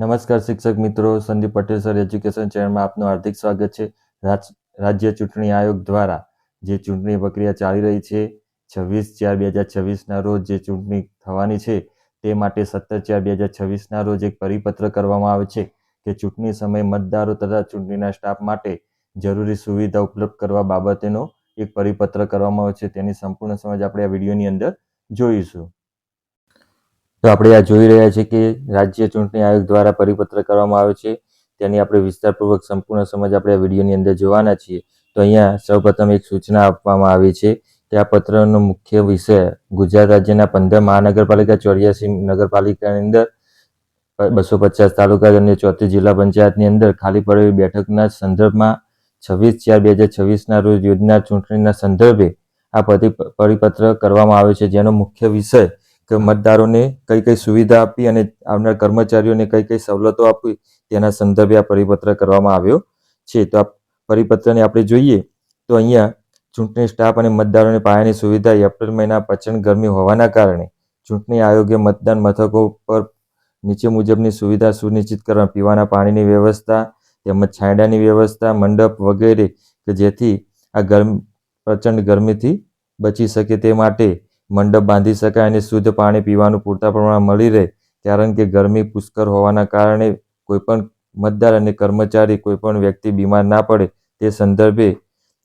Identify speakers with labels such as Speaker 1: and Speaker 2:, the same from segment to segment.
Speaker 1: નમસ્કાર શિક્ષક મિત્રો, સંદીપ પટેલ સર એજ્યુકેશન ચેનલમાં આપનું હાર્દિક સ્વાગત છે। રાજ્ય ચૂંટણી આયોગ દ્વારા જે ચૂંટણી પ્રક્રિયા ચાલી રહી છે 26/4/2026ના રોજ જે ચૂંટણી થવાની છે તે માટે 17/4/2026ના રોજ એક પરિપત્ર કરવામાં આવે છે કે ચૂંટણી સમયે મતદારો તથા ચૂંટણીના સ્ટાફ માટે જરૂરી સુવિધા ઉપલબ્ધ કરવા બાબતેનો એક પરિપત્ર કરવામાં આવે છે। તેની સંપૂર્ણ સમજ આપણે આ વિડીયોની અંદર જોઈશું। તો આપણે આ જોઈ રહ્યા છીએ કે રાજ્ય ચૂંટણી આયોગ દ્વારા પરિપત્ર કરવામાં આવે છે, તેની આપણે વિસ્તારપૂર્વક સંપૂર્ણ સમજ આપણે આ વિડીયોની અંદર જોવાના છીએ। તો અહીંયા સૌપ્રથમ એક સૂચના આપવામાં આવી છે કે આ પત્રનો મુખ્ય વિષય ગુજરાત રાજ્યના 15 મહાનગરપાલિકા 84 નગરપાલિકાની અંદર 250 તાલુકા અને 34 જિલ્લા પંચાયતની અંદર ખાલી પડેલી બેઠકના સંદર્ભમાં 26/4/2026ના રોજ યોજનાર ચૂંટણીના સંદર્ભે આ પરિપત્ર કરવામાં આવે છે, જેનો મુખ્ય વિષય કે મતદારોને કઈ કઈ સુવિધા આપી અને આવનાર કર્મચારીઓને કઈ કઈ સવલતો આપવી તેના સંદર્ભે આ પરિપત્ર કરવામાં આવ્યો છે। તો આ પરિપત્રને આપણે જોઈએ તો અહીંયા ચૂંટણી સ્ટાફ અને મતદારોને પાયાની સુવિધા એપ્રિલ મહિના પ્રચંડ ગરમી હોવાના કારણે ચૂંટણી આયોગે મતદાન મથકો પર નીચે મુજબની સુવિધા સુનિશ્ચિત કરવા પીવાના પાણીની વ્યવસ્થા તેમજ છાંયડાની વ્યવસ્થા, મંડપ વગેરે કે જેથી આ પ્રચંડ ગરમીથી બચી શકે તે માટે મંડપ બાંધી શકાય અને શુદ્ધ પાણી પીવાનું પૂરતા પ્રમાણમાં મળી રહે, કારણ કે ગરમી પુષ્કળ હોવાના કારણે કોઈપણ મતદાર અને કર્મચારી કોઈપણ વ્યક્તિ બીમાર ના પડે તે સંદર્ભે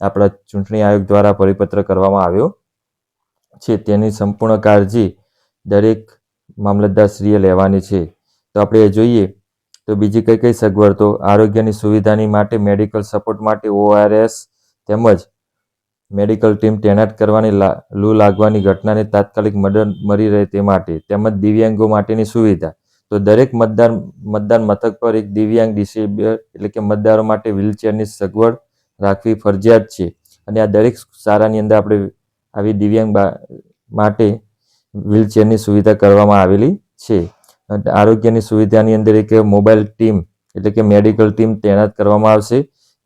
Speaker 1: આપણા ચૂંટણી આયોગ દ્વારા પરિપત્ર કરવામાં આવ્યો છે। તેની સંપૂર્ણ કાળજી દરેક મામલતદારશ્રીએ લેવાની છે। તો આપણે જોઈએ તો બીજી કઈ કઈ સગવડ, તો આરોગ્યની સુવિધાની માટે મેડિકલ સપોર્ટ માટે ORS તેમજ મેડિકલ ટીમ તૈનાત કરવાની લૂ લાગવાની ઘટનાને તાત્કાલિક મદદ મળી રહે તે માટે, તેમજ દિવ્યાંગો માટેની સુવિધા, તો દરેક મતદાન મથક પર એક દિવ્યાંગ ડિસેબલ એટલે કે મતદારો માટે વ્હીલચેરની સગવડ રાખવી ફરજિયાત છે અને આ દરેક શાળાની અંદર આપણે આવી દિવ્યાંગ માટે વ્હીલચેરની સુવિધા કરવામાં આવેલી છે। આરોગ્યની સુવિધાની અંદર એક મોબાઈલ ટીમ એટલે કે મેડિકલ ટીમ તૈનાત કરવામાં આવશે,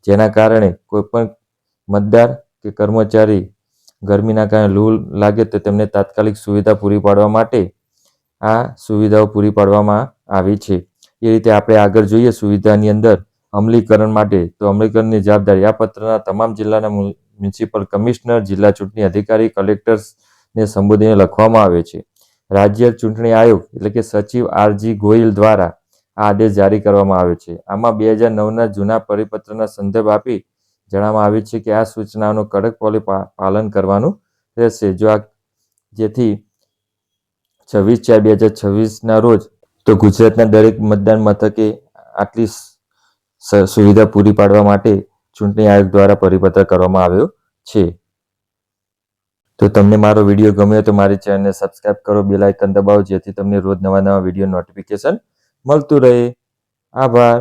Speaker 1: જેના કારણે કોઈપણ મતદાર કે કર્મચારી ગરમીના કારણે લૂ લાગે તો તેમને તાત્કાલિક સુવિધા પૂરી પાડવા માટે આ સુવિધાઓ પૂરી પાડવામાં આવી છે। એ રીતે આપણે આગળ જોઈએ સુવિધાની અંદર અમલીકરણ માટે, તો અમલીકરણની જવાબદારી આ પત્રના તમામ જિલ્લાના મ્યુનિસિપલ કમિશનર, જિલ્લા ચૂંટણી અધિકારી, કલેક્ટર્સને સંબોધીને લખવામાં આવે છે। રાજ્ય ચૂંટણી આયોગ એટલે કે સચિવ RG ગોયલ દ્વારા આ આદેશ જારી કરવામાં આવે છે। આમાં 2009ના જૂના પરિપત્રના સંદર્ભ આપી જણાવવામાં આવ્યું છે કે આ સૂચનાઓનું કડકપણે પાલન કરવાનું રહેશે। જેથી 26/4/2026ના રોજ તો ગુજરાતના દરેક મતદાન મથકે આટલી સુવિધા પૂરી પાડવા માટે ચૂંટણી આયોગ દ્વારા પરિપત્ર કરવામાં આવ્યો છે। તો તમને મારો વિડીયો ગમ્યો તો મારી ચેનલને સબસ્ક્રાઇબ કરો, બેલ આઇકન દબાવો, જેથી તમને રોજ નવા વિડીયો નોટિફિકેશન મળતું રહે। આભાર।